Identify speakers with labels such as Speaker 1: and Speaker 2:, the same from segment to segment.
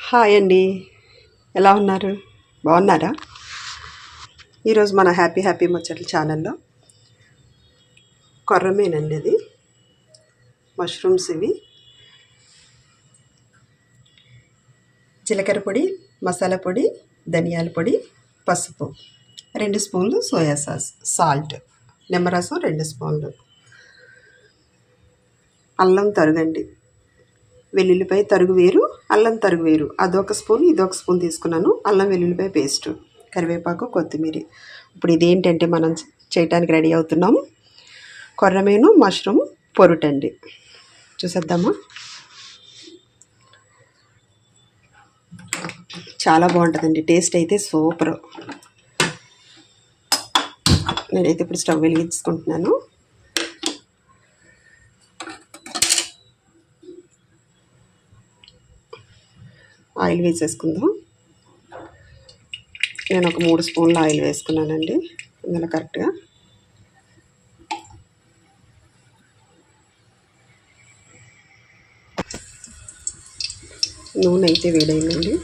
Speaker 1: Hi అండి. ఎలా ఉన్నారు? బాగున్నారా? ఈరోజు మన హ్యాపీ హ్యాపీ ముచ్చట్ల ఛానల్లో కొర్రమీనండి, అది మష్రూమ్స్. ఇవి జీలకర్ర పొడి, మసాలా పొడి, ధనియాల పొడి, పసుపు 2 స్పూన్లు, సోయా సాస్, సాల్ట్, నిమ్మరసం 2 స్పూన్లు, అల్లం తరుగండి, వెల్లుల్లిపాయ తరుగు వేరు, అల్లం తరుగు వేరు, అదొక స్పూన్ ఇదొక స్పూన్ తీసుకున్నాను. అల్లం వెల్లుల్లిపాయ పేస్ట్, కరివేపాకు, కొత్తిమీర. ఇప్పుడు ఇదేంటంటే మనం చేయటానికి రెడీ అవుతున్నాం. కొర్రమీను మష్రూమ్ పొరుటండి. చూసేద్దామా? చాలా బాగుంటుందండి, టేస్ట్ అయితే సూపర్. నేనైతే ఇప్పుడు స్టవ్ వెలిగించుకుంటున్నాను. ఆయిల్ వేసేసుకుందాం. నేను ఒక 3 స్పూన్ల ఆయిల్ వేసుకున్నానండి ఇందులో కరెక్ట్గా. నూనె అయితే వేడైందండి.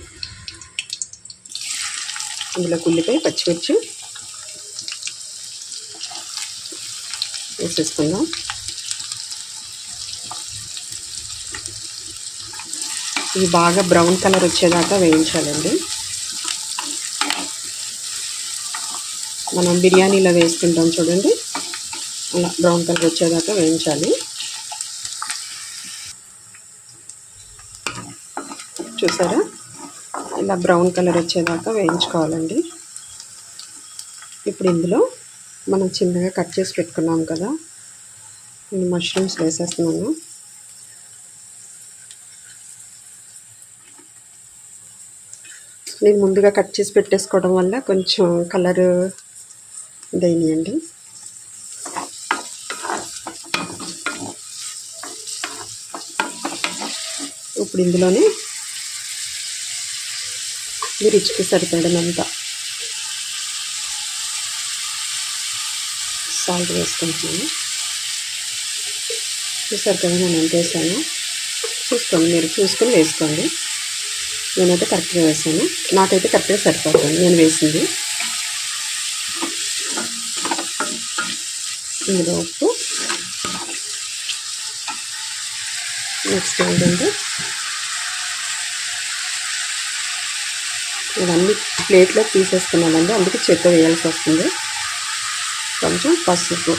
Speaker 1: అందులో ఉల్లిపాయ, పచ్చిమిర్చి వేసేసుకుందాం. ఇవి బాగా బ్రౌన్ కలర్ వచ్చేదాకా వేయించాలండి. మనం బిర్యానీలో వేసుకుంటాం చూడండి, అలా బ్రౌన్ కలర్ వచ్చేదాకా వేయించాలి. చూసారా? ఇలా బ్రౌన్ కలర్ వచ్చేదాకా వేయించుకోవాలండి. ఇప్పుడు ఇందులో మనం చిన్నగా కట్ చేసి పెట్టుకున్నాం కదా, నేను మష్రూమ్స్ వేసేస్తున్నాను. నేను ముందుగా కట్ చేసి పెట్టేసుకోవడం వల్ల కొంచెం కలరు ఇదైనాయండి. ఇప్పుడు ఇందులోనే మీ రుచికి సరిపడినంత సాల్ట్ వేసుకుంటున్నాను. చూసారు కదా, నేను ఎంత వేసాను చూసుకోండి, మీరు చూసుకొని వేసుకోండి. నేనైతే కరెక్ట్గా వేసాను, నాకైతే కరెక్ట్గా సరిపోతుంది నేను వేసింది. ఇందులో ఉప్పు, నెక్స్ట్ ఏంటంటే ఇవన్నీ ప్లేట్లో తీసేసుకున్నానండి, అందుకే చేత్తో వేయాల్సి వస్తుంది. కొంచెం పసుపు,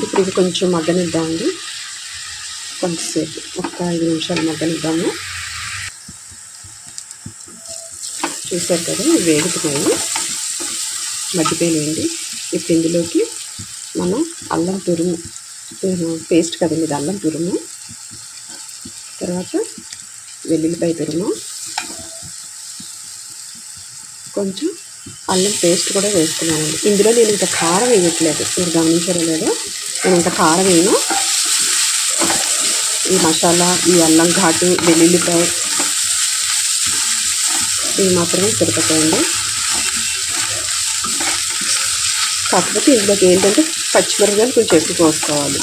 Speaker 1: ఇప్పుడు ఇది కొంచెం మగ్గనిద్దామండి. కొంచెంసేపు ఒక 5 నిమిషాలు మగ్గనిద్దాము. చూసారు కదా, ఇవి వేగుతున్నాయి, మగ్గిపోయినాయండి. ఇప్పుడు ఇందులోకి మనం అల్లం తురుము పేస్ట్ కదండి, ఇది అల్లం తురుము, తర్వాత వెల్లుల్లిపాయ తురుము, కొంచెం అల్లం పేస్ట్ కూడా వేసుకున్నానండి. ఇందులో నేను ఇంకా కారం వేయట్లేదు, మీరు గమనించారో లేదో, నేను ఇంకా కారం వేయను. ఈ మసాలా, ఈ అల్లం ఘాటు, వెల్లుల్లిపాయ ఇవి మాత్రమే సరిపోతాయండి. కాకపోతే ఇందులోకి ఏంటంటే పచ్చిమిరపకాయలు కొంచెం ఎక్కువ పోసుకోవాలి.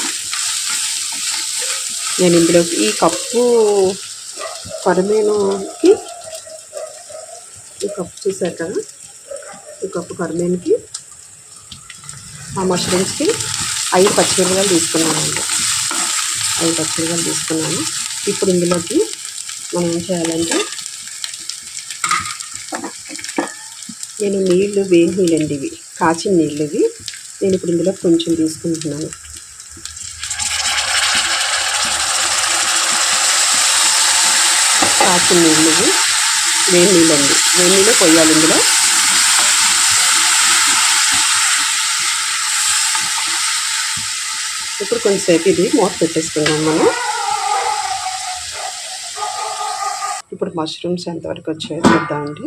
Speaker 1: నేను ఇందులోకి ఈ కప్పు కొర్రమీనుకి, ఈ కప్పు చూసారు కదా, ఈ కప్పు కొర్రమీనుకి ఆ మష్రూమ్స్కి 5 పచ్చిమిరపకాయలు తీసుకున్నానండి. 5 పచ్చిమిరపకాయలు తీసుకున్నాను. ఇప్పుడు ఇందులోకి మనం ఏం చేయాలంటే, నేను నీళ్ళు, వేడి నీళ్ళండి ఇవి, కాచిన నీళ్ళు ఇవి. నేను ఇప్పుడు ఇందులో కొంచెం తీసుకుంటున్నాను. కాచిన నీళ్ళు ఇవి, వేడి నీళ్ళండి, వేడి నీళ్ళే పోయాలి ఇందులో. ఇప్పుడు కొంచెంసేపు ఇది మూత పెట్టేసుకుందాం మనం. ఇప్పుడు మష్రూమ్స్ ఎంతవరకు వచ్చాయో చూద్దామండి.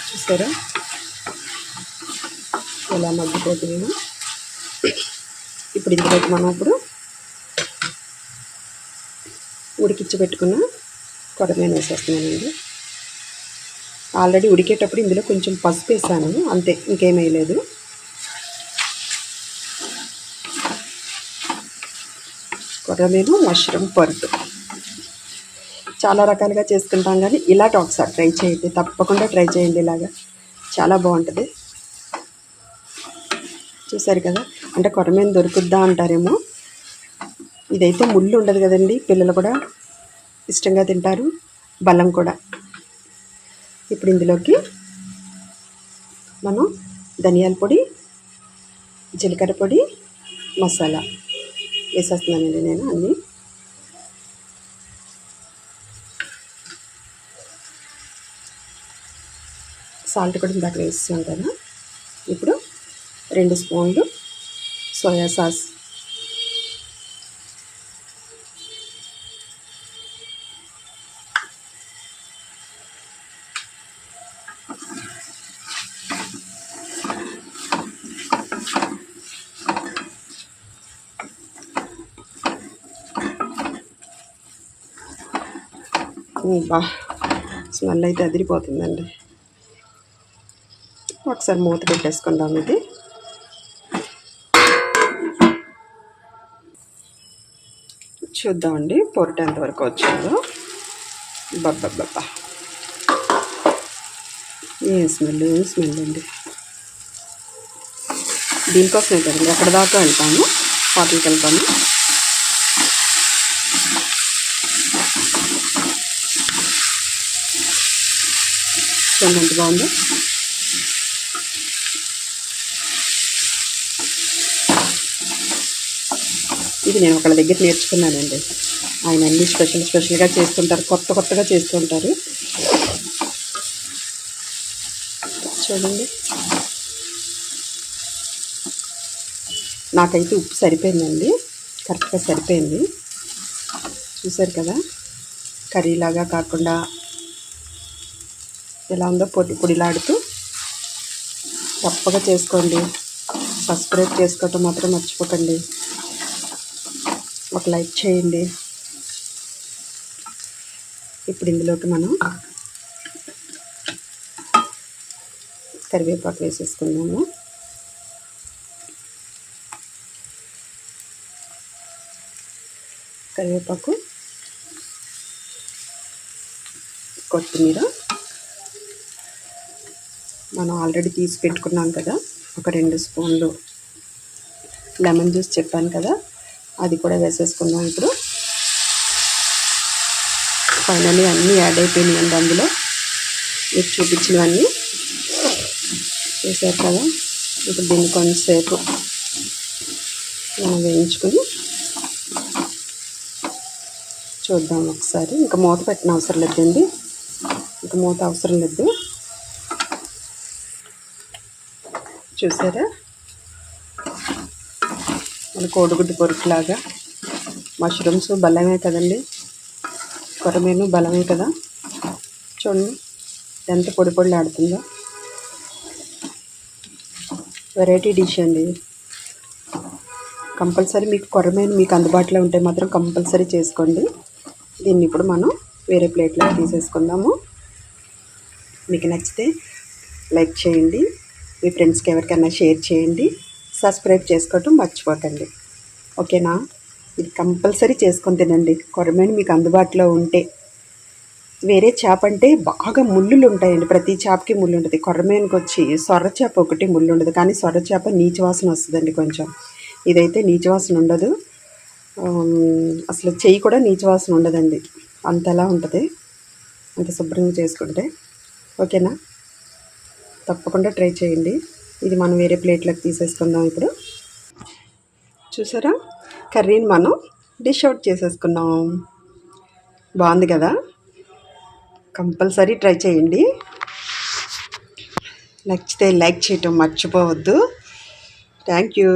Speaker 1: చూసారా ఎలా మగ్గిపోతున్నాయో. ఇప్పుడు ఇందులోకి మనం ఇప్పుడు ఉడికిచ్చి పెట్టుకున్న కొరమేను వేసేస్తున్నానండి. ఆల్రెడీ ఉడికేటప్పుడు ఇందులో కొంచెం పసుపు వేసాను, అంతే, ఇంకేం వేయలేదు. కొరమేను మష్రూమ్ పరుపు చాలా రకాలుగా చేసుకుంటాం, కానీ ఇలాంటి ఒకసారి ట్రై చేయండి, తప్పకుండా ట్రై చేయండి. ఇలాగా చాలా బాగుంటుంది. చూసారు కదా, అంటే కొరమేను దొరుకుద్దా అంటారేమో, ఇదైతే ముళ్ళు ఉండదు కదండి, పిల్లలు కూడా ఇష్టంగా తింటారు, బలం కూడా. ఇప్పుడు ఇందులోకి మనం ధనియాల పొడి, జీలకర్ర పొడి, మసాలా వేసేస్తున్నానండి నేను అన్నీ. సాల్ట్ కూడా ఇందాక వేస్తాం కదా. ఇప్పుడు 2 స్పూన్లు సోయా సాస్, స్మెల్ అయితే అదిరిపోతుందండి. ఒకసారి మూత పెట్టేసుకుందాం. ఇది చూద్దామండి పొరట ఎంతవరకు వచ్చిందో. బబ్బబ్బబ్బా, ఏం స్మెల్ అండి. దీనికోసమే కదండి ఎక్కడ దాకా వెళ్తాము, హోటల్కి వెళ్తాము. చూడండి ఎంత బాగుందో. ఇది నేను ఒకళ్ళ దగ్గర నేర్చుకున్నానండి. ఆయన అన్ని స్పెషల్గా చేస్తుంటారు, కొత్తగా చేస్తుంటారు. చూడండి, నాకైతే ఉప్పు సరిపోయిందండి, కరెక్ట్గా సరిపోయింది. చూసారు కదా, కర్రీలాగా కాకుండా ఎలా ఉందో పొడిలాడుతూ. తప్పగా చేసుకోండి, సబ్స్క్రైబ్ చేసుకోవటం మాత్రం మర్చిపోకండి, ఒక లైక్ చేయండి. ఇప్పుడు ఇందులోకి మనం కరివేపాకు వేసేసుకుందాము. కరివేపాకు, కొత్తిమీర మనం ఆల్రెడీ తీసి పెట్టుకున్నాం కదా, ఒక 2 స్పూన్లు లెమన్ జ్యూస్ చెప్పాను కదా, అది కూడా వేసేసుకుందాం. ఇప్పుడు ఫైనల్లీ అన్నీ యాడ్ అయిపోయినాయండి అందులో, మీకు చూపించినవన్నీ చూసారు కదా. ఇప్పుడు దీన్ని కొంచెంసేపు మనం వేయించుకొని చూద్దాం ఒకసారి. ఇంకా మూత పెట్టిన అవసరం లేదండి, ఇంకా మూత అవసరం లేదు. చూసారా, మన కోడిగుడ్డు పొరుకులాగా. మష్రూమ్స్ బలమే కదండి, కొరమేను బలమే కదా. చూడండి ఎంత పొడిలాడుతుందో. వెరైటీ డిష్ అండి. కంపల్సరీ మీకు కొరమేను మీకు అందుబాటులో ఉంటే మాత్రం కంపల్సరీ చేసుకోండి. దీన్ని ఇప్పుడు మనం వేరే ప్లేట్లో తీసేసుకుందాము. మీకు నచ్చితే లైక్ చేయండి, మీ ఫ్రెండ్స్కి ఎవరికైనా షేర్ చేయండి, సబ్స్క్రైబ్ చేసుకోవటం మర్చిపోకండి. ఓకేనా, ఇది కంపల్సరీ చేసుకొని తినండి. కొరమేను మీకు అందుబాటులో ఉంటే. వేరే చేప అంటే బాగా ముళ్ళులు ఉంటాయండి, ప్రతి చేపకి ముళ్ళు ఉంటుంది. కొరమేనుకి వచ్చి సొర్ర చేప ఒకటి ముళ్ళు ఉండదు, కానీ సొర్ర చేప నీచు వాసన వస్తుందండి కొంచెం. ఇదైతే నీచు వాసన ఉండదు, అసలు చెయ్యి కూడా నీచు వాసన ఉండదండి, అంతలా ఉంటుంది అంత శుభ్రంగా చేసుకుంటే. ఓకేనా, తప్పకుండా ట్రై చేయండి. ఇది మనం వేరే ప్లేట్లోకి తీసేసుకుందాం. ఇప్పుడు చూసారా, కర్రీని మనం డిష్ అవుట్ చేసేసుకున్నాం. బాగుంది కదా, కంపల్సరీ ట్రై చేయండి. నచ్చితే లైక్ చేయటం మర్చిపోవద్దు. Thank you.